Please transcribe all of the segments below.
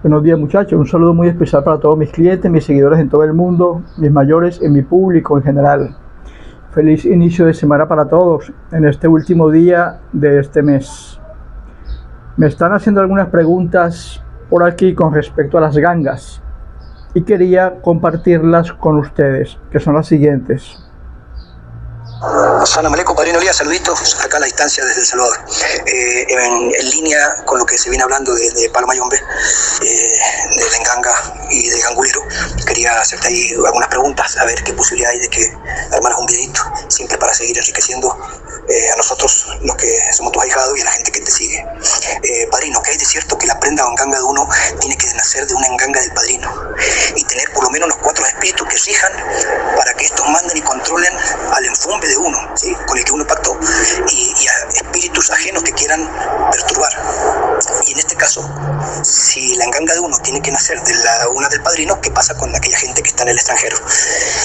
Buenos días muchachos, un saludo muy especial para todos mis clientes, mis seguidores en todo el mundo, mis mayores, en mi público en general. Feliz inicio de semana para todos en este último día de este mes. Me están haciendo algunas preguntas por aquí con respecto a las gangas y quería compartirlas con ustedes, que son las siguientes. Salam aleikum, padrino Elías, saluditos acá a la distancia desde El Salvador. En línea con lo que se viene hablando de Palo Mayombe, de la enganga y de gangulero, quería hacerte ahí algunas preguntas, a ver qué posibilidad hay de que armaras un videito, siempre para seguir enriqueciendo a nosotros, los que somos tus ahijados, y a la gente que te sigue. Padrino, ¿qué hay de cierto que la prenda o enganga de uno tiene que nacer de una enganga del padrino y tener por lo menos los 4 espíritus que rijan para que estos manden y controlen al enfumbe de uno, ¿sí?, con el que uno pactó, y a espíritus ajenos que quieran perturbar? Y en este caso, si la enganga de uno tiene que nacer de una del padrino, ¿qué pasa con aquella gente que está en el extranjero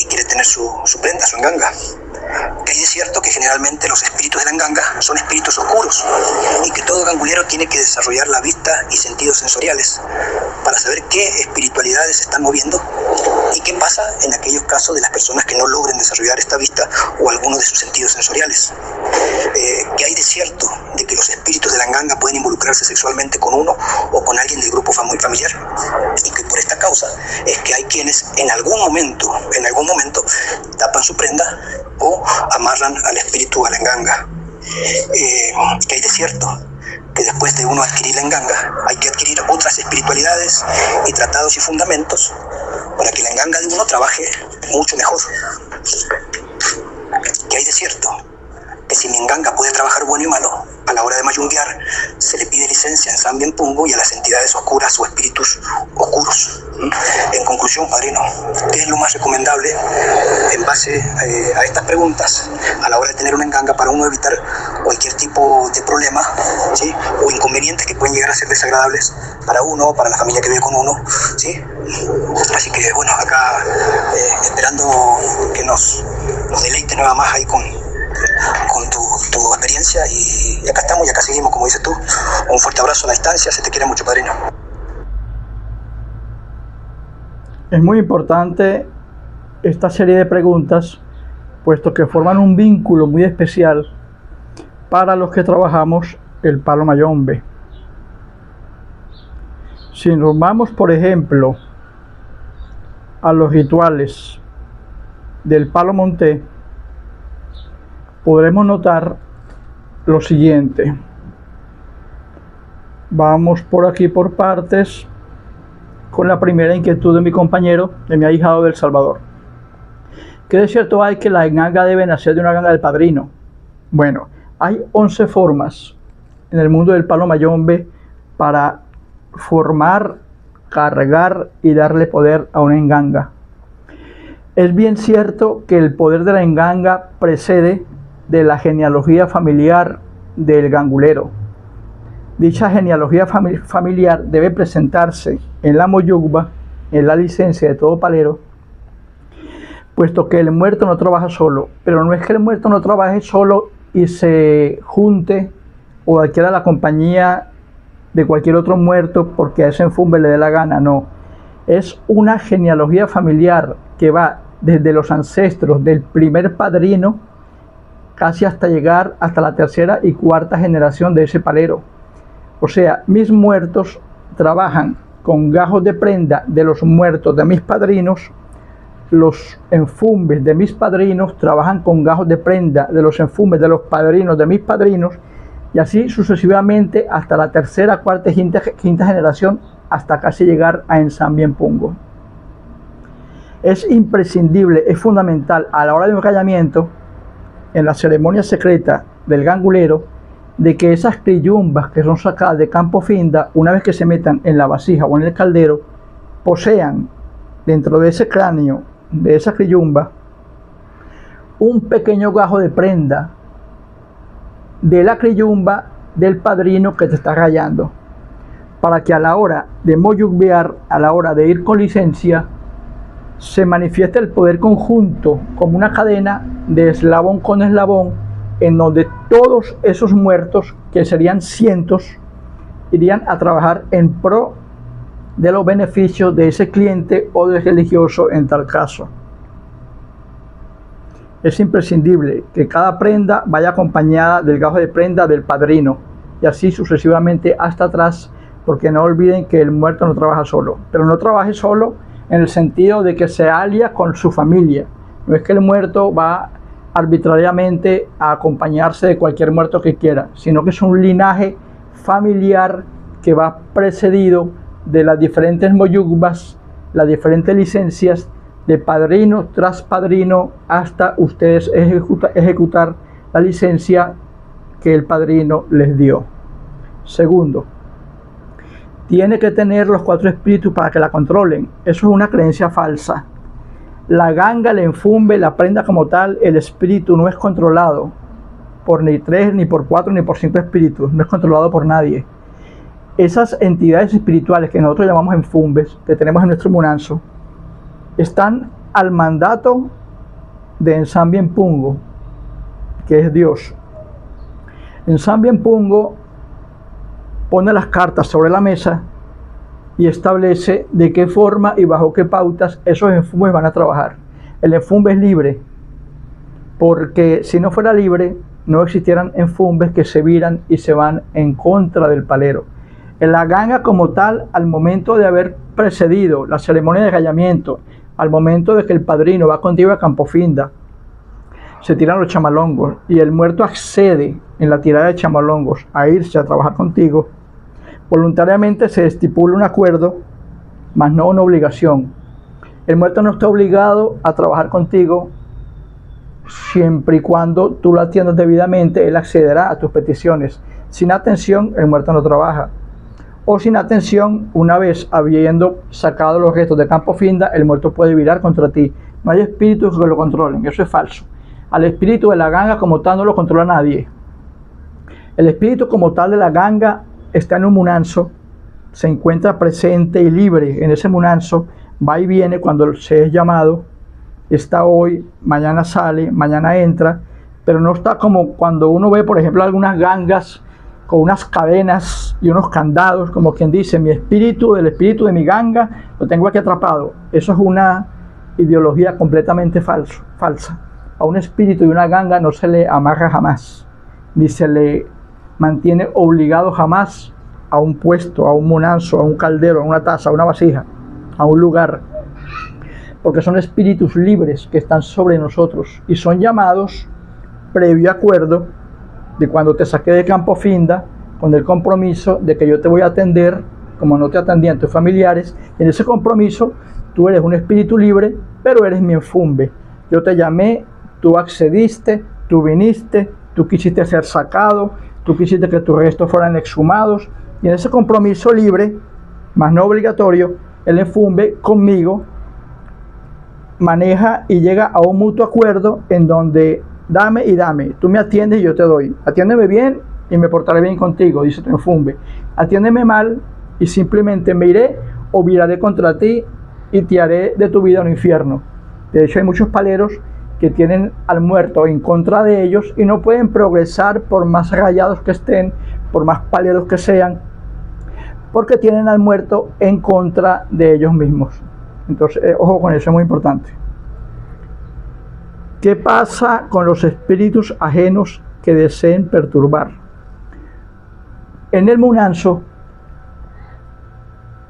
y quiere tener su prenda, su enganga? Que hay de cierto que generalmente los espíritus de la enganga son espíritus oscuros y que todo gangulero tiene que desarrollar la vista y sentidos sensoriales para saber qué espiritualidades se están moviendo y qué pasa en aquellos casos de las personas que no logren desarrollar esta vista o alguno de sus sentidos sensoriales. Que hay de cierto de que los espíritus de la enganga pueden involucrarse sexualmente con uno o con alguien del grupo familiar, y que por esta causa es que hay quienes en algún momento tapan su prenda o amarran al espíritu a la enganga. Que hay de cierto que después de uno adquirir la enganga hay que adquirir otras espiritualidades y tratados y fundamentos para que la enganga de uno trabaje mucho mejor. Que hay de cierto que si mi enganga puede trabajar bueno y malo, a la hora de mayunguear se le pide licencia en San Bien Pungo y a las entidades oscuras o espíritus oscuros. En conclusión, padrino, ¿qué es lo más recomendable en base a estas preguntas a la hora de tener una enganga para uno evitar cualquier tipo de problema, ¿sí?, o inconvenientes que pueden llegar a ser desagradables para uno o para la familia que vive con uno, ¿sí? Así que bueno, acá esperando que nos deleite nada más ahí con tu experiencia, y acá estamos y acá seguimos, como dices tú. Un fuerte abrazo a la distancia, se te quiere mucho, padrino. Es muy importante esta serie de preguntas, puesto que forman un vínculo muy especial para los que trabajamos el Palo Mayombe. Si nos vamos, por ejemplo, a los rituales del Palo Monté, podremos notar lo siguiente. Vamos por aquí por partes con la primera inquietud de mi compañero, de mi ahijado del Salvador. ¿Qué de cierto hay que la enganga debe nacer de una enganga del padrino? Bueno, hay 11 formas en el mundo del Palo Mayombe para formar, cargar y darle poder a una enganga. Es bien cierto que el poder de la enganga precede de la genealogía familiar del gangulero. Dicha genealogía familiar debe presentarse en la moyugba, en la licencia de todo palero, puesto que el muerto no trabaja solo. Pero no es que el muerto no trabaje solo y se junte o adquiera la compañía de cualquier otro muerto porque a ese enfumbe le dé la gana, no. Es una genealogía familiar que va desde los ancestros del primer padrino casi hasta llegar hasta la 3ª y 4ª generación de ese palero. O sea, mis muertos trabajan con gajos de prenda de los muertos de mis padrinos, los enfumbes de mis padrinos trabajan con gajos de prenda de los enfumbes de los padrinos de mis padrinos, y así sucesivamente hasta la 3ª, 4ª y 5ª generación, hasta casi llegar a Ensan Bien Pungo. Es imprescindible, es fundamental a la hora de un rayamiento, en la ceremonia secreta del gangulero, de que esas criyumbas que son sacadas de campo finda, una vez que se metan en la vasija o en el caldero, posean dentro de ese cráneo, de esa criyumba, un pequeño gajo de prenda de la criyumba del padrino que te está rayando, para que a la hora de moyugbear, a la hora de ir con licencia, se manifiesta el poder conjunto como una cadena de eslabón con eslabón, en donde todos esos muertos, que serían cientos, irían a trabajar en pro de los beneficios de ese cliente o del religioso en tal caso. Es imprescindible que cada prenda vaya acompañada del gajo de prenda del padrino y así sucesivamente hasta atrás, porque no olviden que el muerto no trabaja solo, pero no trabaje solo en el sentido de que se alia con su familia. No es que el muerto va arbitrariamente a acompañarse de cualquier muerto que quiera, sino que es un linaje familiar que va precedido de las diferentes moyugbas, las diferentes licencias de padrino tras padrino hasta ustedes ejecutar la licencia que el padrino les dio. Segundo, tiene que tener los 4 espíritus para que la controlen. Eso es una creencia falsa. La ganga, el enfumbe, la prenda como tal, el espíritu no es controlado por ni 3, ni por 4, ni por 5 espíritus. No es controlado por nadie. Esas entidades espirituales que nosotros llamamos enfumbes, que tenemos en nuestro munanzo, están al mandato de Nsambien Pungo, que es Dios. Nsambien Pungo pone las cartas sobre la mesa y establece de qué forma y bajo qué pautas esos enfumbes van a trabajar. El enfumbe es libre, porque si no fuera libre, no existieran enfumbes que se viran y se van en contra del palero. En la ganga como tal, al momento de haber precedido la ceremonia de gallamiento, al momento de que el padrino va contigo a Campofinda, se tiran los chamalongos y el muerto accede en la tirada de chamalongos a irse a trabajar contigo, voluntariamente se estipula un acuerdo, mas no una obligación. El muerto no está obligado a trabajar contigo siempre y cuando tú lo atiendas debidamente. Él accederá a tus peticiones. Sin atención, el muerto no trabaja. O sin atención, una vez habiendo sacado los restos de Campofinda, el muerto puede virar contra ti. No hay espíritus que lo controlen, eso es falso. Al espíritu de la ganga como tal no lo controla nadie. El espíritu como tal de la ganga está en un munanzo, se encuentra presente y libre en ese munanzo, va y viene cuando se es llamado, está hoy, mañana sale, mañana entra, pero no está como cuando uno ve, por ejemplo, algunas gangas con unas cadenas y unos candados, como quien dice, mi espíritu, el espíritu de mi ganga, lo tengo aquí atrapado. Eso es una ideología completamente falsa. A un espíritu de una ganga no se le amarra jamás, ni se le mantiene obligado jamás a un puesto, a un munanzo, a un caldero, a una taza, a una vasija, a un lugar, porque son espíritus libres que están sobre nosotros y son llamados previo acuerdo de cuando te saqué de Campofinda, con el compromiso de que yo te voy a atender como no te atendían tus familiares. En ese compromiso tú eres un espíritu libre, pero eres mi enfumbe. Yo te llamé, tú accediste, tú viniste, tú quisiste ser sacado, tú quisiste que tus restos fueran exhumados, y en ese compromiso libre, más no obligatorio, el enfumbe conmigo maneja y llega a un mutuo acuerdo en donde dame y dame, tú me atiendes y yo te doy. Atiéndeme bien y me portaré bien contigo, dice tu enfumbe. Atiéndeme mal y simplemente me iré o viraré contra ti y te haré de tu vida un infierno. De hecho, hay muchos paleros que tienen al muerto en contra de ellos y no pueden progresar por más rayados que estén, por más paleros que sean, porque tienen al muerto en contra de ellos mismos. Entonces, ojo con eso, es muy importante. ¿Qué pasa con los espíritus ajenos que deseen perturbar? En el munanzo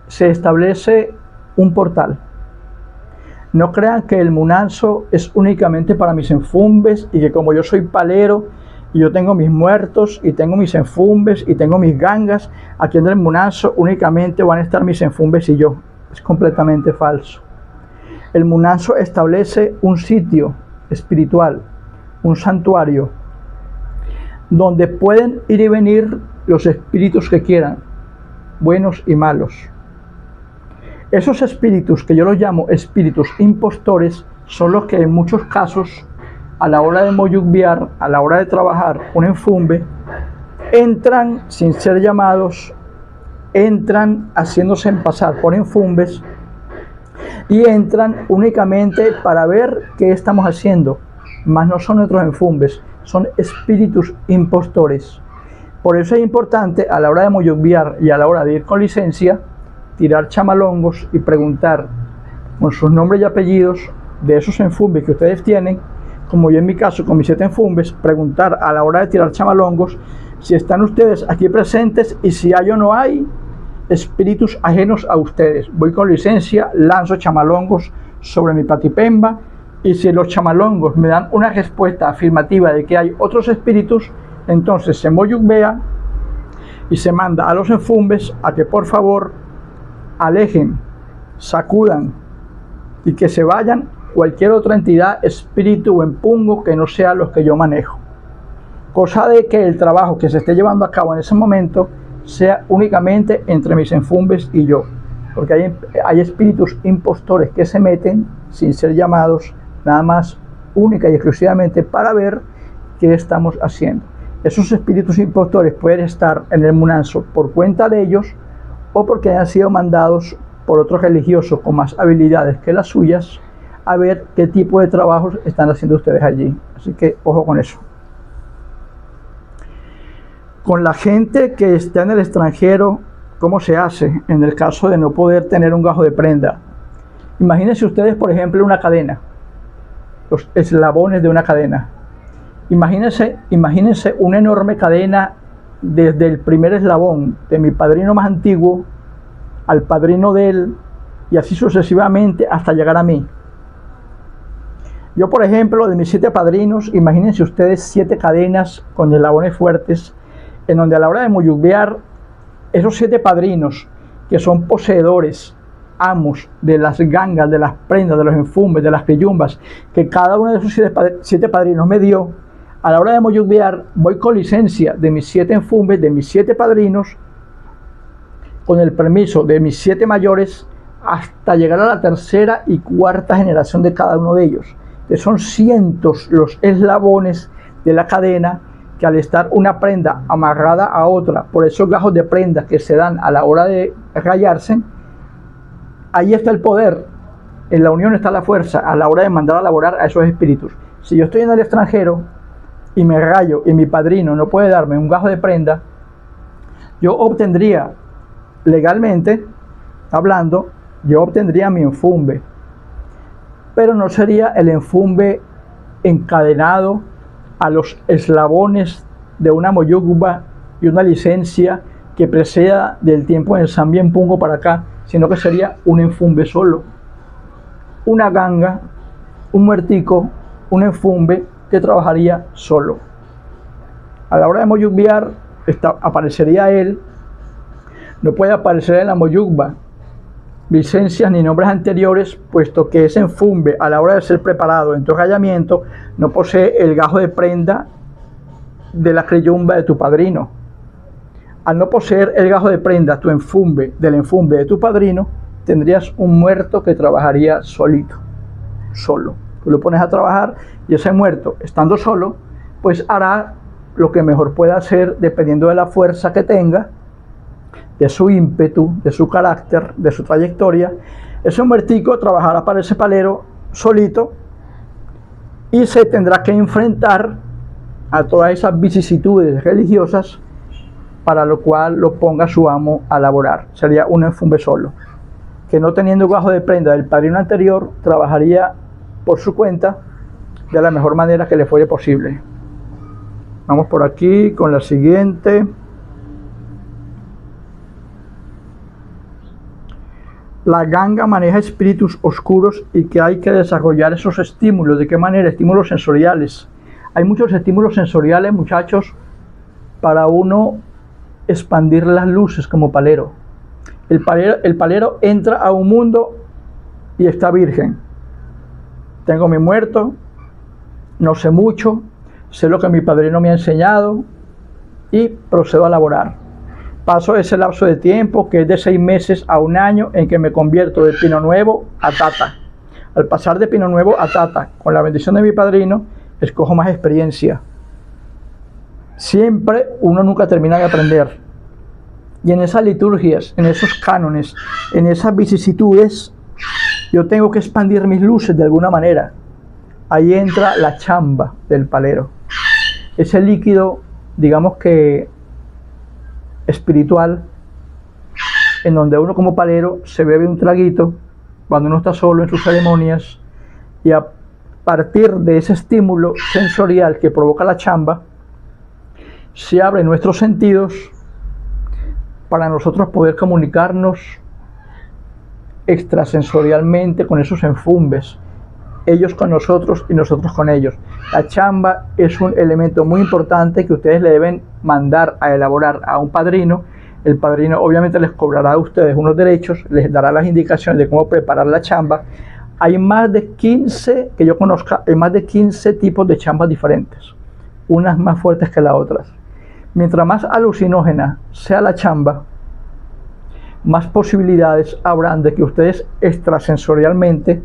se establece un portal. No crean que el munanzo es únicamente para mis enfumbes y que como yo soy palero y yo tengo mis muertos y tengo mis enfumbes y tengo mis gangas, aquí en el munanzo únicamente van a estar mis enfumbes y yo. Es completamente falso. El munanzo establece un sitio espiritual, un santuario, donde pueden ir y venir los espíritus que quieran, buenos y malos. Esos espíritus, que yo los llamo espíritus impostores, son los que en muchos casos, a la hora de moyugbiar, a la hora de trabajar un enfumbe, entran sin ser llamados, entran haciéndose pasar por enfumbes y entran únicamente para ver qué estamos haciendo, mas no son nuestros enfumbes, son espíritus impostores. Por eso es importante a la hora de moyugbiar y a la hora de ir con licencia tirar chamalongos y preguntar con sus nombres y apellidos de esos enfumbes que ustedes tienen, como yo en mi caso con mis 7 enfumbes, preguntar a la hora de tirar chamalongos si están ustedes aquí presentes y si hay o no hay espíritus ajenos a ustedes. Voy con licencia, lanzo chamalongos sobre mi platipemba, y si los chamalongos me dan una respuesta afirmativa de que hay otros espíritus, entonces se moyugbea y se manda a los enfumbes a que por favor alejen, sacudan y que se vayan cualquier otra entidad, espíritu o empungo que no sea los que yo manejo. Cosa de que el trabajo que se esté llevando a cabo en ese momento sea únicamente entre mis enfumbes y yo, porque hay espíritus impostores que se meten sin ser llamados, nada más única y exclusivamente para ver qué estamos haciendo. Esos espíritus impostores pueden estar en el Munanzo por cuenta de ellos o porque hayan sido mandados por otros religiosos con más habilidades que las suyas a ver qué tipo de trabajos están haciendo ustedes allí. Así que ojo con eso. Con la gente que está en el extranjero, ¿cómo se hace en el caso de no poder tener un gajo de prenda? Imagínense ustedes, por ejemplo, una cadena, los eslabones de una cadena. Imagínense una enorme cadena desde el primer eslabón de mi padrino más antiguo al padrino de él y así sucesivamente hasta llegar a mí. Yo, por ejemplo, de mis 7 padrinos, imagínense ustedes 7 cadenas con eslabones fuertes, en donde a la hora de moyubear, esos 7 padrinos que son poseedores, amos de las gangas, de las prendas, de los enfumbes, de las creyumbas, que cada uno de esos 7 padrinos me dio, a la hora de moyubear voy con licencia de mis 7 enfumbes, de mis 7 padrinos, con el permiso de mis 7 mayores, hasta llegar a la 3ª y 4ª generación de cada uno de ellos. Que son cientos los eslabones de la cadena que al estar una prenda amarrada a otra por esos gajos de prendas que se dan a la hora de rayarse, ahí está el poder, en la unión está la fuerza a la hora de mandar a laborar a esos espíritus. Si yo estoy en el extranjero y me rayo y mi padrino no puede darme un gajo de prenda, yo obtendría, legalmente hablando, yo obtendría mi enfumbe, pero no sería el enfumbe encadenado a los eslabones de una moyugba y una licencia que preceda del tiempo en San Bien Pungo para acá, sino que sería un enfumbe solo, una ganga, un muertico, un enfumbe que trabajaría solo. A la hora de moyugbear aparecería él, no puede aparecer en la moyugba licencias ni nombres anteriores, puesto que ese enfumbe a la hora de ser preparado en tu rayamiento no posee el gajo de prenda de la creyumba de tu padrino. Al no poseer el gajo de prenda tu enfumbe del enfumbe de tu padrino, tendrías un muerto que trabajaría solito, solo. Tú lo pones a trabajar y ese muerto, estando solo, pues hará lo que mejor pueda hacer dependiendo de la fuerza que tenga, de su ímpetu, de su carácter, de su trayectoria. Ese muertico trabajará para ese palero solito y se tendrá que enfrentar a todas esas vicisitudes religiosas para lo cual lo ponga su amo a laborar. Sería un enfumbe solo, que no teniendo gajo de prenda del padrino anterior, trabajaría por su cuenta de la mejor manera que le fuere posible. Vamos por aquí con la siguiente. La ganga maneja espíritus oscuros y que hay que desarrollar esos estímulos. ¿De qué manera? Estímulos sensoriales. Hay muchos estímulos sensoriales, muchachos, para uno expandir las luces como palero. El palero entra a un mundo y está virgen. Tengo mi muerto, no sé mucho, sé lo que mi padrino me ha enseñado y procedo a laborar. Paso ese lapso de tiempo que es de 6 meses a 1 año en que me convierto de pino nuevo a tata. Al pasar de pino nuevo a tata, con la bendición de mi padrino, escojo más experiencia. Siempre uno nunca termina de aprender. Y en esas liturgias, en esos cánones, en esas vicisitudes, yo tengo que expandir mis luces de alguna manera. Ahí entra la chamba del palero. Ese líquido, digamos que espiritual, en donde uno como palero se bebe un traguito cuando uno está solo en sus ceremonias, y a partir de ese estímulo sensorial que provoca la chamba, se abren nuestros sentidos para nosotros poder comunicarnos extrasensorialmente con esos enfumbes, ellos con nosotros y nosotros con ellos. La chamba es un elemento muy importante que ustedes le deben mandar a elaborar a un padrino. El padrino obviamente les cobrará a ustedes unos derechos, les dará las indicaciones de cómo preparar la chamba. Hay más de 15, que yo conozca, hay más de 15 tipos de chambas diferentes, unas más fuertes que las otras. Mientras más alucinógena sea la chamba, más posibilidades habrán de que ustedes extrasensorialmente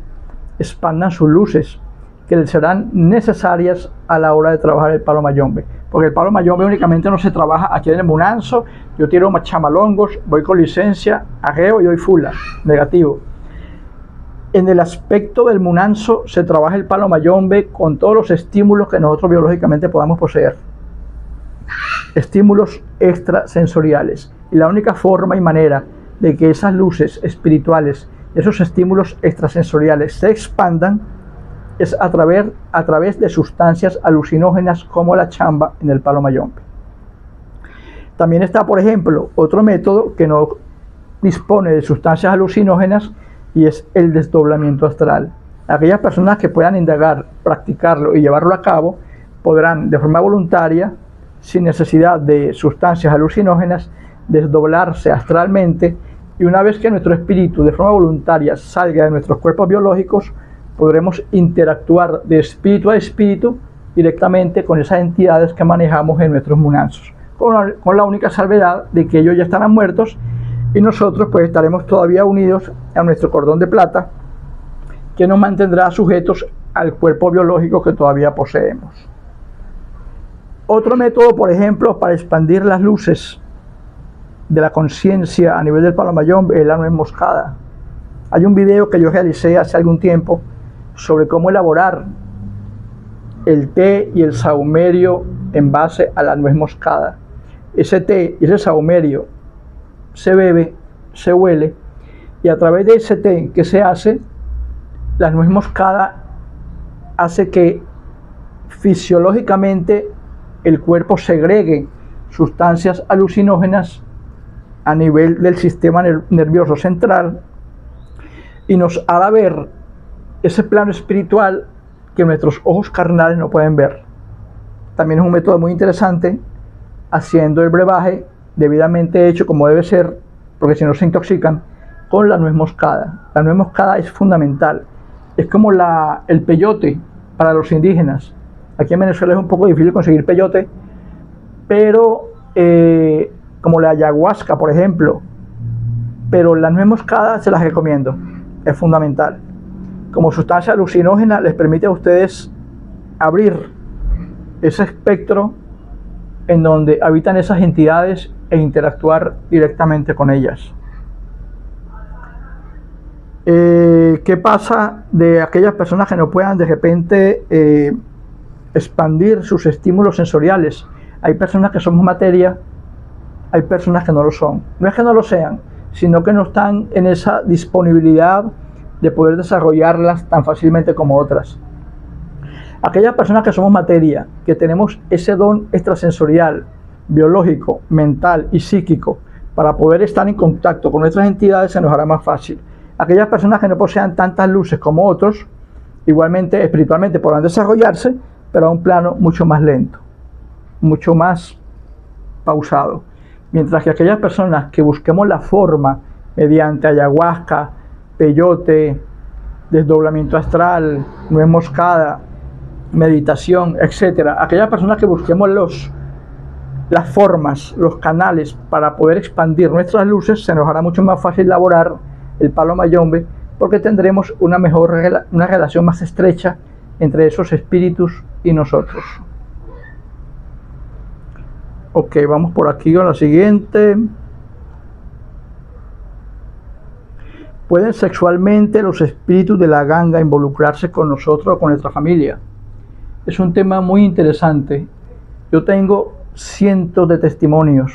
expandan sus luces, que les serán necesarias a la hora de trabajar el palo mayombe. Porque el palo mayombe únicamente no se trabaja aquí en el munanzo, yo tiro chamalongos, voy con licencia, arreo y doy fula, negativo. En el aspecto del munanzo se trabaja el palo mayombe con todos los estímulos que nosotros biológicamente podamos poseer. Estímulos extrasensoriales. Y la única forma y manera de que esas luces espirituales, esos estímulos extrasensoriales se expandan es a través de sustancias alucinógenas como la chamba en el palo mayombe. También está, por ejemplo, otro método que no dispone de sustancias alucinógenas, y es el desdoblamiento astral. Aquellas personas que puedan indagar, practicarlo y llevarlo a cabo podrán de forma voluntaria, sin necesidad de sustancias alucinógenas, desdoblarse astralmente, y una vez que nuestro espíritu de forma voluntaria salga de nuestros cuerpos biológicos, podremos interactuar de espíritu a espíritu directamente con esas entidades que manejamos en nuestros munanzos, con la única salvedad de que ellos ya estarán muertos y nosotros pues estaremos todavía unidos a nuestro cordón de plata, que nos mantendrá sujetos al cuerpo biológico que todavía poseemos. Otro método, por ejemplo, para expandir las luces de la conciencia a nivel del palo mayombe es la nuez moscada. Hay un video que yo realicé hace algún tiempo sobre cómo elaborar el té y el sahumerio en base a la nuez moscada. Ese té y ese sahumerio se bebe, se huele, y a través de ese té que se hace, la nuez moscada hace que fisiológicamente el cuerpo segregue sustancias alucinógenas a nivel del sistema nervioso central y nos hará ver ese plano espiritual que nuestros ojos carnales no pueden ver. También es un método muy interesante, haciendo el brebaje debidamente hecho como debe ser, porque si no se intoxican, con la nuez moscada. La nuez moscada es fundamental, es como el peyote para los indígenas. Aquí en Venezuela es un poco difícil conseguir peyote, pero como la ayahuasca, por ejemplo, pero la nuez moscada se las recomiendo, es fundamental. Como sustancia alucinógena les permite a ustedes abrir ese espectro en donde habitan esas entidades e interactuar directamente con ellas. ¿Qué pasa de aquellas personas que no puedan de repente expandir sus estímulos sensoriales? Hay personas que somos materia, hay personas que no lo son. No es que no lo sean, sino que no están en esa disponibilidad de poder desarrollarlas tan fácilmente como otras. Aquellas personas que somos materia, que tenemos ese don extrasensorial, biológico, mental y psíquico para poder estar en contacto con nuestras entidades, se nos hará más fácil. Aquellas personas que no posean tantas luces como otros, igualmente espiritualmente podrán desarrollarse, pero a un plano mucho más lento, mucho más pausado. Mientras que aquellas personas que busquemos la forma mediante ayahuasca, peyote, desdoblamiento astral, nuez moscada, meditación, etcétera, aquellas personas que busquemos las formas, los canales para poder expandir nuestras luces, se nos hará mucho más fácil elaborar el palo mayombe, porque tendremos una relación más estrecha entre esos espíritus y nosotros. Ok, vamos por aquí a la siguiente. ¿Pueden sexualmente los espíritus de la ganga involucrarse con nosotros o con nuestra familia? Es un tema muy interesante. Yo tengo cientos de testimonios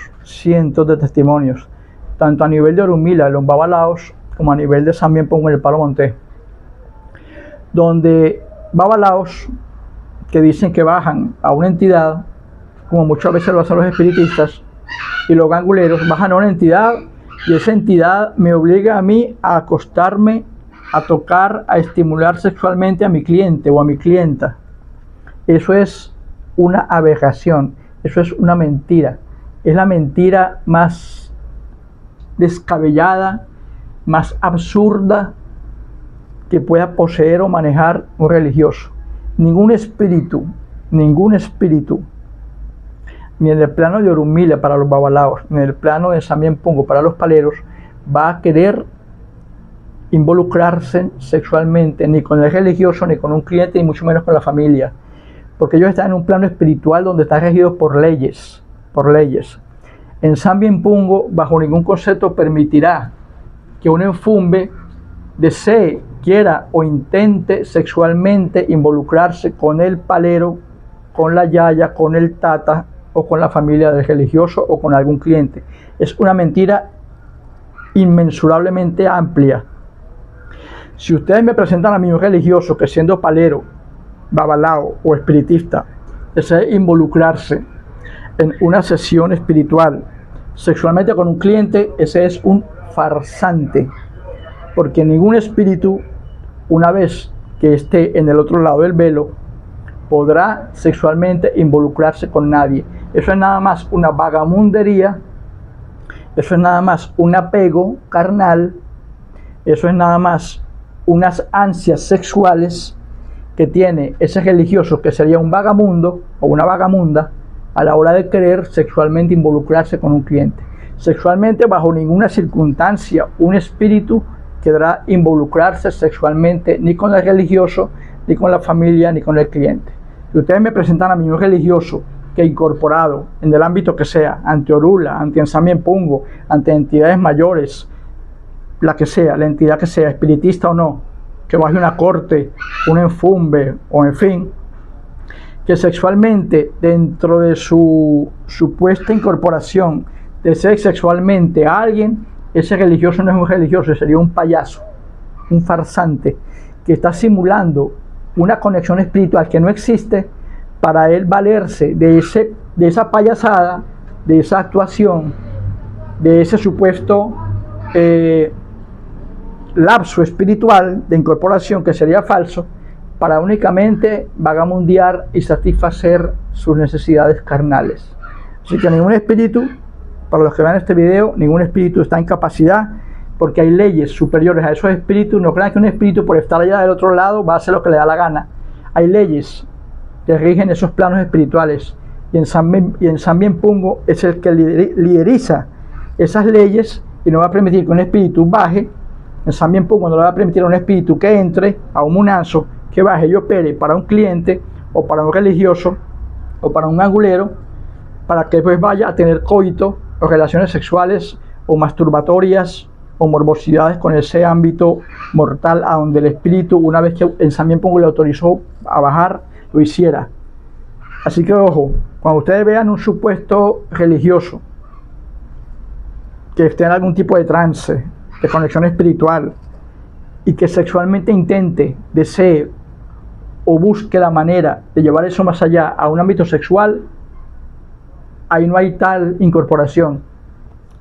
tanto a nivel de Orunmila, los Babalaos, como a nivel de Sambien Pongo en el Palo Monte, donde Babalaos que dicen que bajan a una entidad, como muchas veces lo hacen los espiritistas, y los ganguleros bajan a una entidad y esa entidad me obliga a mí a acostarme, a tocar, a estimular sexualmente a mi cliente o a mi clienta. Eso es una aberración, eso es una mentira. Es la mentira más descabellada, más absurda que pueda poseer o manejar un religioso. Ningún espíritu, ni en el plano de Orunmila para los Babalaos, ni en el plano de Sambien Pongo para los paleros, va a querer involucrarse sexualmente ni con el religioso, ni con un cliente, ni mucho menos con la familia, porque ellos están en un plano espiritual donde están regidos por leyes. En Sambien Pongo, bajo ningún concepto permitirá que un enfumbe desee, quiera o intente sexualmente involucrarse con el palero, con la yaya, con el tata o con la familia del religioso o con algún cliente. Es una mentira inmensurablemente amplia. Si ustedes me presentan a mí un religioso que, siendo palero, babalao o espiritista, desee involucrarse en una sesión espiritual sexualmente con un cliente, ese es un farsante, porque ningún espíritu, una vez que esté en el otro lado del velo, podrá sexualmente involucrarse con nadie. Eso es nada más una vagamundería, eso es nada más un apego carnal, eso es nada más unas ansias sexuales que tiene ese religioso, que sería un vagamundo o una vagamunda, a la hora de querer sexualmente involucrarse con un cliente. Sexualmente, bajo ninguna circunstancia, un espíritu querrá involucrarse sexualmente ni con el religioso, ni con la familia, ni con el cliente. Si ustedes me presentan a mí un religioso que, incorporado en el ámbito que sea, ante Orula, ante Sambien Pongo, ante entidades mayores, la que sea, la entidad que sea, espiritista o no, que baje una corte, un enfumbe o en fin, que sexualmente, dentro de su supuesta incorporación, desee sexualmente a alguien, ese religioso no es un religioso, sería un payaso, un farsante, que está simulando una conexión espiritual que no existe para él valerse de esa payasada, de esa actuación, de ese supuesto lapso espiritual de incorporación que sería falso, para únicamente vagamundear y satisfacer sus necesidades carnales. Así que ningún espíritu, para los que vean este video, ningún espíritu está en capacidad, porque hay leyes superiores a esos espíritus. No crean que un espíritu, por estar allá del otro lado, va a hacer lo que le da la gana. Hay leyes que rigen esos planos espirituales, y en Sambien Pongo es el que lideriza esas leyes y no va a permitir que un espíritu baje. En Sambien Pongo no le va a permitir a un espíritu que entre a un munazo, que baje y opere para un cliente o para un religioso o para un angulero, para que después vaya a tener coito o relaciones sexuales o masturbatorias o morbosidades con ese ámbito mortal, a donde el espíritu, una vez que en Sambien Pongo le autorizó a bajar, lo hiciera. Así que ojo, cuando ustedes vean un supuesto religioso que esté en algún tipo de trance, de conexión espiritual, y que sexualmente intente, desee o busque la manera de llevar eso más allá a un ámbito sexual, ahí no hay tal incorporación,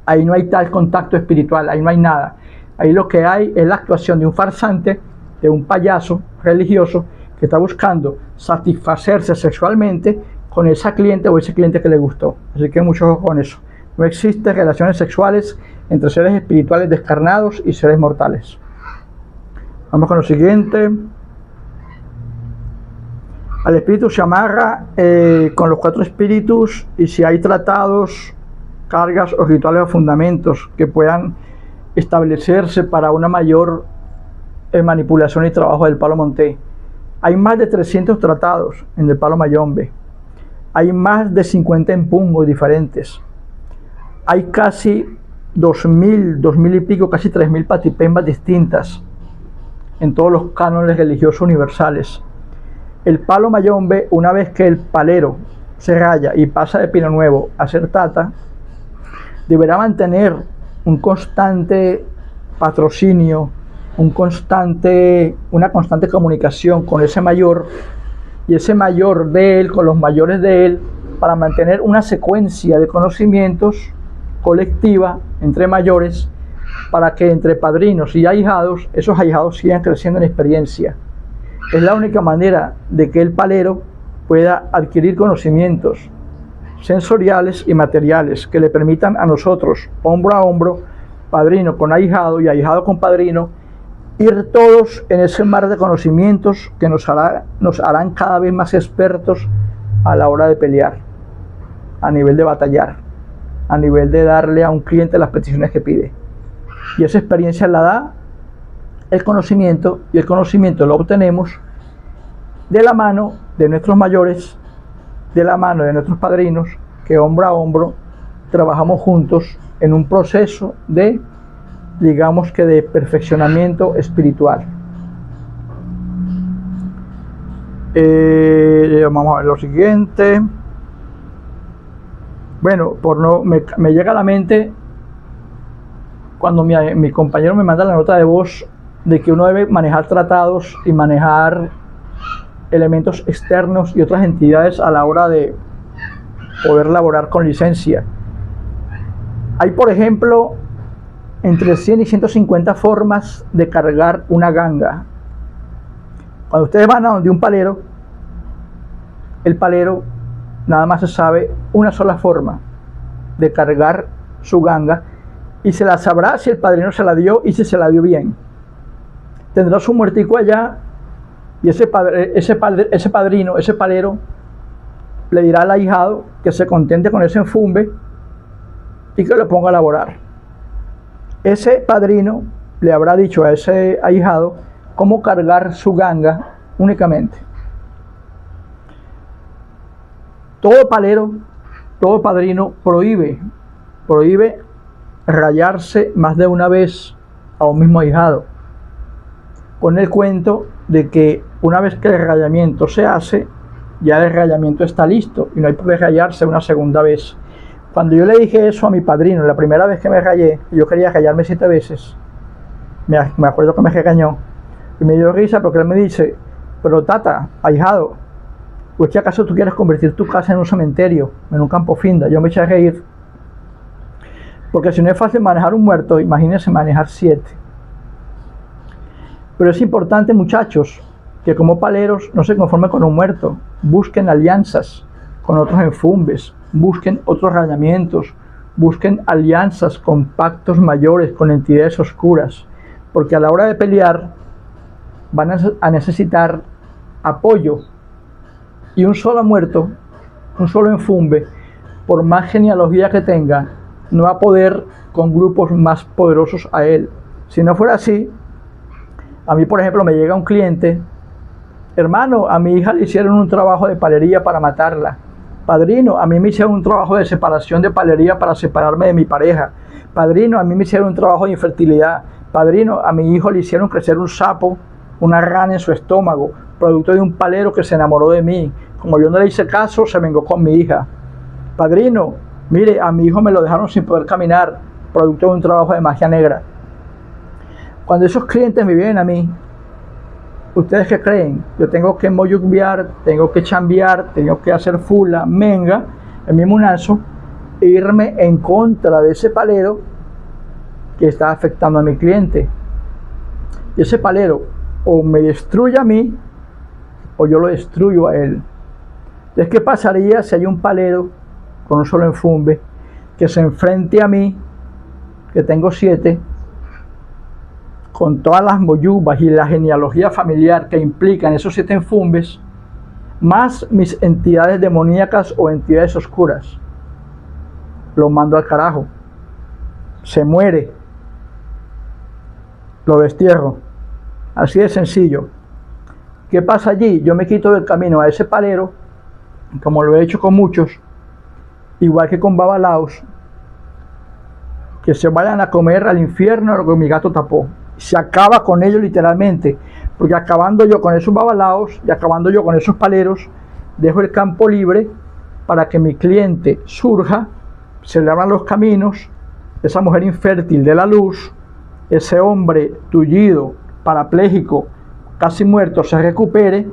ahí no hay tal contacto espiritual, ahí no hay nada. Ahí lo que hay es la actuación de un farsante, de un payaso religioso que está buscando satisfacerse sexualmente con esa cliente o ese cliente que le gustó. Así que mucho ojo con eso. No existen relaciones sexuales entre seres espirituales descarnados y seres mortales. Vamos con lo siguiente. Al espíritu se amarra con los 4 espíritus, y si hay tratados, cargas o rituales o fundamentos que puedan establecerse para una mayor manipulación y trabajo del Palo Monte. Hay más de 300 tratados en el Palo Mayombe. Hay más de 50 empungos diferentes. Hay casi 2000 y pico, casi 3000 patipembas distintas en todos los cánones religiosos universales. El Palo Mayombe, una vez que el palero se raya y pasa de Pino Nuevo a ser tata, deberá mantener un constante patrocinio, una constante comunicación con ese mayor y ese mayor de él con los mayores de él, para mantener una secuencia de conocimientos colectiva entre mayores, para que entre padrinos y ahijados, esos ahijados sigan creciendo en experiencia. Es la única manera de que el palero pueda adquirir conocimientos sensoriales y materiales que le permitan a nosotros, hombro a hombro, padrino con ahijado y ahijado con padrino, ir todos en ese mar de conocimientos que nos harán cada vez más expertos a la hora de pelear, a nivel de batallar, a nivel de darle a un cliente las peticiones que pide. Y esa experiencia la da el conocimiento, y el conocimiento lo obtenemos de la mano de nuestros mayores, de la mano de nuestros padrinos, que hombro a hombro trabajamos juntos en un proceso de, digamos que de perfeccionamiento espiritual. Vamos a ver lo siguiente. Bueno, me llega a la mente cuando mi compañero me manda la nota de voz de que uno debe manejar tratados y manejar elementos externos y otras entidades a la hora de poder laborar con licencia. Hay, por ejemplo, entre 100 y 150 formas de cargar una ganga. Cuando ustedes van a donde un palero, el palero nada más se sabe una sola forma de cargar su ganga, y se la sabrá si el padrino se la dio y si se la dio bien. Tendrá su muertico allá, y ese padrino, ese palero, le dirá al ahijado que se contente con ese enfumbe y que lo ponga a laborar. Ese padrino le habrá dicho a ese ahijado cómo cargar su ganga únicamente. Todo palero, todo padrino prohíbe rayarse más de una vez a un mismo ahijado, con el cuento de que una vez que el rayamiento se hace, ya el rayamiento está listo y no hay por qué rayarse una segunda vez. Cuando yo le dije eso a mi padrino, la primera vez que me rayé, yo quería rayarme 7 veces, me acuerdo que me regañó y me dio risa, porque él me dice: pero tata, ahijado, ¿pues qué acaso tú quieres convertir tu casa en un cementerio, en un campo finda? Yo me eché a reír, porque si no es fácil manejar un muerto, imagínense manejar 7. Pero es importante, muchachos, que como paleros no se conformen con un muerto, busquen alianzas con otros enfumbes, busquen otros rayamientos, busquen alianzas con pactos mayores, con entidades oscuras, porque a la hora de pelear van a necesitar apoyo, y un solo muerto, un solo enfumbe, por más genealogía que tenga, no va a poder con grupos más poderosos a él. Si no fuera así, a mí, por ejemplo, me llega un cliente: hermano, a mi hija le hicieron un trabajo de palería para matarla. Padrino, a mí me hicieron un trabajo de separación de palería para separarme de mi pareja. Padrino, a mí me hicieron un trabajo de infertilidad. Padrino, a mi hijo le hicieron crecer un sapo, una rana en su estómago, producto de un palero que se enamoró de mí. Como yo no le hice caso, se vengó con mi hija. Padrino, mire, a mi hijo me lo dejaron sin poder caminar, producto de un trabajo de magia negra. Cuando esos clientes me vienen a mí, ¿ustedes qué creen? Yo tengo que moyubiar, tengo que chambear, tengo que hacer fula, menga, el mismo nazo, e irme en contra de ese palero que está afectando a mi cliente. Y ese palero o me destruye a mí, o yo lo destruyo a él. Entonces, ¿qué pasaría si hay un palero con un solo enfumbe que se enfrente a mí, que tengo 7, con todas las moyubas y la genealogía familiar que implican esos 7 enfumbes, más mis entidades demoníacas o entidades oscuras? Lo mando al carajo, se muere, lo destierro, así de sencillo. ¿Qué pasa allí? Yo me quito del camino a ese palero, como lo he hecho con muchos, igual que con babalaos, que se vayan a comer al infierno lo que mi gato tapó. Se acaba con ellos literalmente, porque acabando yo con esos babalaos y acabando yo con esos paleros, dejo el campo libre para que mi cliente surja, se le abran los caminos, esa mujer infértil de la luz, ese hombre tullido, parapléjico, casi muerto, se recupere,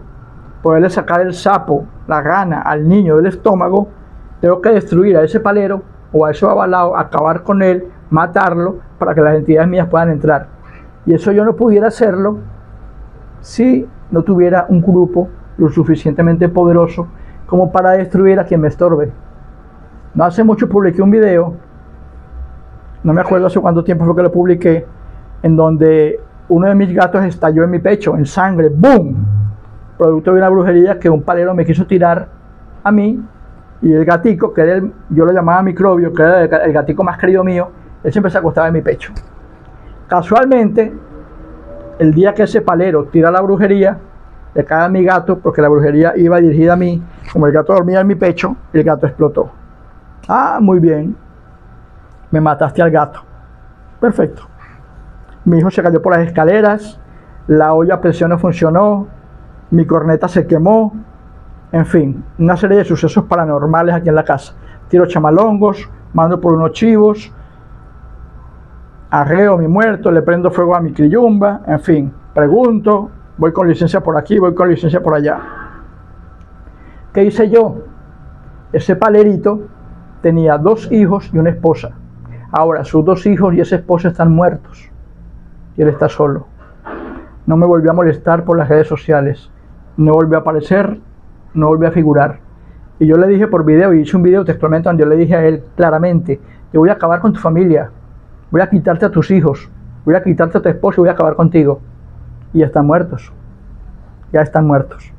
poderle sacar el sapo, la rana al niño del estómago, tengo que destruir a ese palero o a ese babalao, acabar con él, matarlo, para que las entidades mías puedan entrar. Y eso yo no pudiera hacerlo si no tuviera un grupo lo suficientemente poderoso como para destruir a quien me estorbe. No hace mucho publiqué un video, no me acuerdo hace cuánto tiempo fue que lo publiqué, en donde uno de mis gatos estalló en mi pecho, en sangre, ¡boom! Producto de una brujería que un palero me quiso tirar a mí, y el gatico, que era yo lo llamaba microbio, que era el gatico más querido mío, él siempre se acostaba en mi pecho. Casualmente, el día que ese palero tira la brujería, le cae a mi gato, porque la brujería iba dirigida a mí, como el gato dormía en mi pecho, el gato explotó. Ah, muy bien, me mataste al gato. Perfecto. Mi hijo se cayó por las escaleras, la olla a presión no funcionó, mi corneta se quemó, en fin, una serie de sucesos paranormales aquí en la casa. Tiro chamalongos, mando por unos chivos, arreo a mi muerto, le prendo fuego a mi criyumba, en fin, pregunto, voy con licencia por aquí, voy con licencia por allá. ¿Qué hice yo? Ese palerito tenía 2 hijos y una esposa. Ahora, sus 2 hijos y esa esposa están muertos. Y él está solo. No me volvió a molestar por las redes sociales. No volvió a aparecer, no volvió a figurar. Y yo le dije por video, y hice un video textualmente donde yo le dije a él claramente, yo voy a acabar con tu familia, voy a quitarte a tus hijos, voy a quitarte a tu esposa y voy a acabar contigo. Y ya están muertos. Ya están muertos.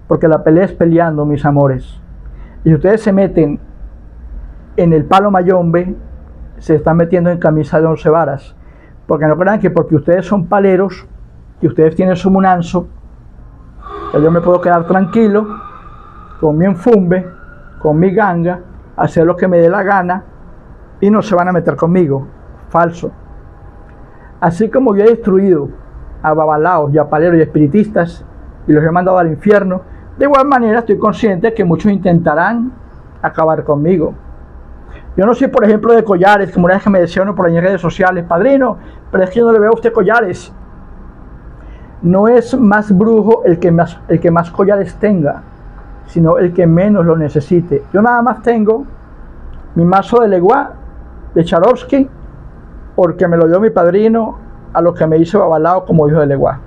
Porque la pelea es peleando, mis amores. Y si ustedes se meten en el palo mayombe, se están metiendo en camisa de 11 varas. Porque no crean que porque ustedes son paleros, que ustedes tienen su munanzo, que yo me puedo quedar tranquilo, con mi enfumbe, con mi ganga, hacer lo que me dé la gana, y no se van a meter conmigo. Falso. Así como yo he destruido a babalaos y a paleros y espiritistas, y los he mandado al infierno, de igual manera estoy consciente que muchos intentarán acabar conmigo. Yo no soy, por ejemplo, de collares, como una vez que me decía uno por ahí en redes sociales, padrino, pero es que yo no le veo a usted collares. No es más brujo el que más collares tenga, sino el que menos lo necesite. Yo nada más tengo mi mazo de Leguá, de Charovsky, porque me lo dio mi padrino a lo que me hizo babalao como hijo de Leguá.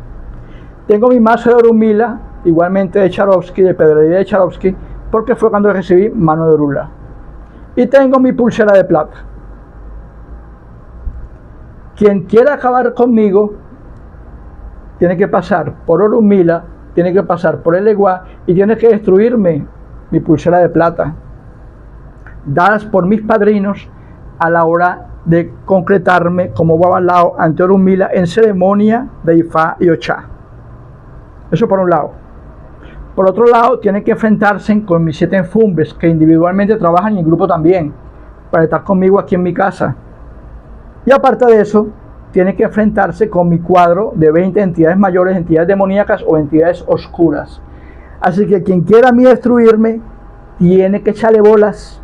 Tengo mi mazo de Orunmila, igualmente de Charovsky, de pedrería de Charovsky, porque fue cuando recibí mano de Orula. Y tengo mi pulsera de plata. Quien quiera acabar conmigo tiene que pasar por Orunmila, tiene que pasar por el Leguá y tiene que destruirme mi pulsera de plata, dadas por mis padrinos a la hora de concretarme como babalao ante Orunmila en ceremonia de Ifá y Ochá. Eso por un lado. Por otro lado, tienen que enfrentarse con mis 7 enfumbes, que individualmente trabajan y en grupo también, para estar conmigo aquí en mi casa. Y aparte de eso, tienen que enfrentarse con mi cuadro de 20 entidades mayores, entidades demoníacas o entidades oscuras. Así que quien quiera a mí destruirme, tiene que echarle bolas,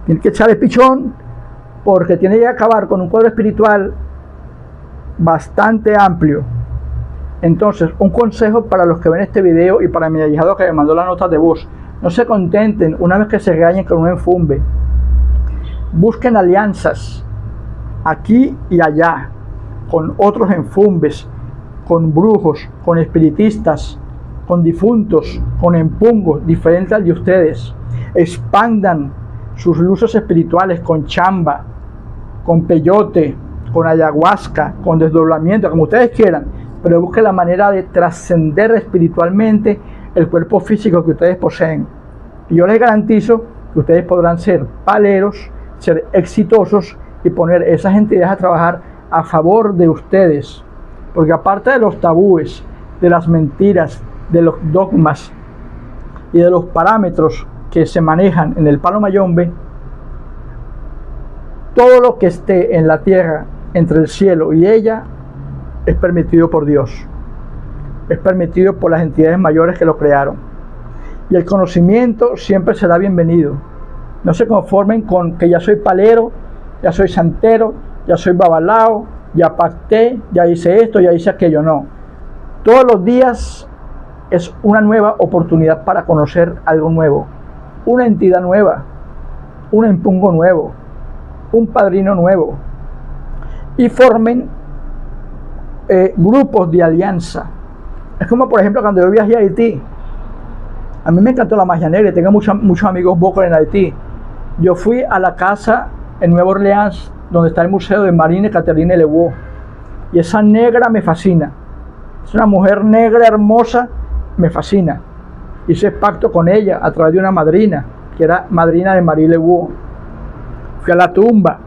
tiene que echarle pichón, porque tiene que acabar con un cuadro espiritual bastante amplio. Entonces, un consejo para los que ven este video y para mi ahijado que me mandó la nota de voz: no se contenten una vez que se regañen con un enfumbe. Busquen alianzas aquí y allá con otros enfumbes, con brujos, con espiritistas, con difuntos, con empungos diferentes al de ustedes. Expandan sus luces espirituales con chamba, con peyote, con ayahuasca, con desdoblamiento, como ustedes quieran, pero busquen la manera de trascender espiritualmente el cuerpo físico que ustedes poseen. Y yo les garantizo que ustedes podrán ser paleros, ser exitosos y poner esas entidades a trabajar a favor de ustedes. Porque aparte de los tabúes, de las mentiras, de los dogmas y de los parámetros que se manejan en el palo mayombe, todo lo que esté en la tierra, entre el cielo y ella, es permitido por Dios, es permitido por las entidades mayores que lo crearon. Y el conocimiento siempre será bienvenido. No se conformen con que ya soy palero ya soy santero, ya soy babalao, ya pacté, ya hice esto, ya hice aquello. No. Todos los días es una nueva oportunidad para conocer algo nuevo, una entidad nueva, un empungo nuevo, un padrino nuevo. Y formen grupos de alianza. Es como, por ejemplo, cuando yo viajé a Haití. A mí me encantó la magia negra, tengo muchos amigos bocos en Haití. Yo fui a la casa en Nueva Orleans, donde está el museo de Marine Catherine Lebeau. Y esa negra me fascina. Es una mujer negra hermosa, me fascina. Hice pacto con ella a través de una madrina, que era madrina de Marie Lebeau. Fui a la tumba,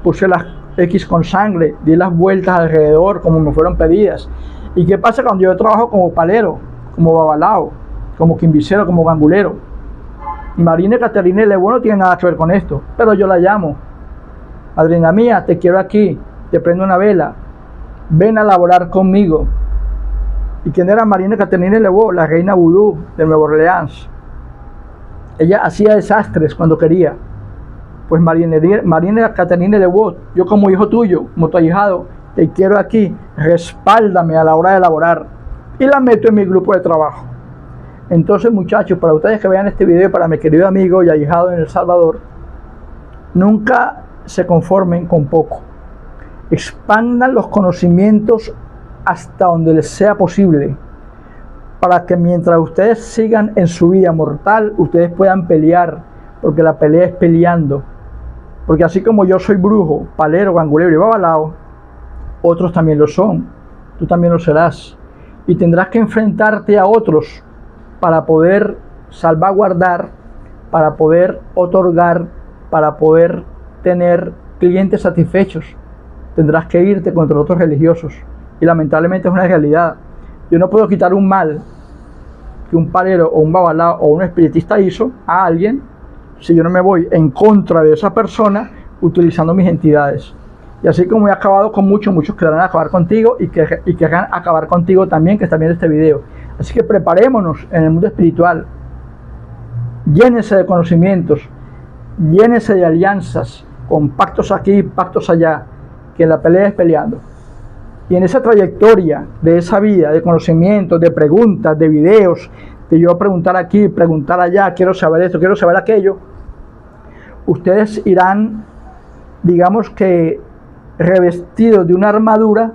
puse las X con sangre, di las vueltas alrededor como me fueron pedidas. ¿Y qué pasa cuando yo trabajo como palero, como babalao, como quimbicero, como gangulero? Marine Catherine Lebeau no tiene nada que ver con esto, pero yo la llamo. Madrina mía, te quiero aquí, te prendo una vela, ven a laborar conmigo. ¿Y quién era Marine Catherine Lebeau? La reina vudú de Nueva Orleans. Ella hacía desastres cuando quería. Pues Marine Catherine Lebeau, yo como hijo tuyo, como tu ahijado, te quiero aquí, respáldame a la hora de laborar. Y la meto en mi grupo de trabajo. Entonces, muchachos, para ustedes que vean este video, para mi querido amigo y ahijado en El Salvador, nunca se conformen con poco. Expandan los conocimientos hasta donde les sea posible, para que mientras ustedes sigan en su vida mortal, ustedes puedan pelear, porque la pelea es peleando. Porque así como yo soy brujo, palero, gangulero y babalao, otros también lo son. Tú también lo serás. Y tendrás que enfrentarte a otros para poder salvaguardar, para poder otorgar, para poder tener clientes satisfechos. Tendrás que irte contra otros religiosos. Y lamentablemente es una realidad. Yo no puedo quitar un mal que un palero o un babalao o un espiritista hizo a alguien si yo no me voy en contra de esa persona utilizando mis entidades. Y así como he acabado con muchos querrán acabar contigo y querrán acabar contigo también, que están viendo este video. Así que preparémonos en el mundo espiritual. Llénense de conocimientos, llénense de alianzas, con pactos aquí, pactos allá, que la pelea es peleando. Y en esa trayectoria de esa vida, de conocimientos, de preguntas, de videos, de yo preguntar aquí, preguntar allá, quiero saber esto, quiero saber aquello, ustedes irán, digamos que, revestidos de una armadura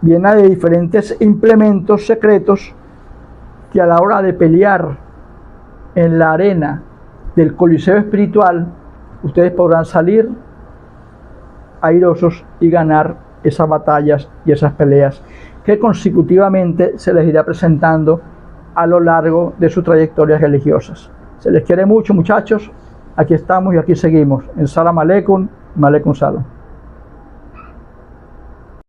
llena de diferentes implementos secretos que a la hora de pelear en la arena del coliseo espiritual, ustedes podrán salir airosos y ganar esas batallas y esas peleas que consecutivamente se les irá presentando a lo largo de sus trayectorias religiosas. Se les quiere mucho, muchachos. Aquí estamos y aquí seguimos. En Salam Aleikum, Aleikum Salam.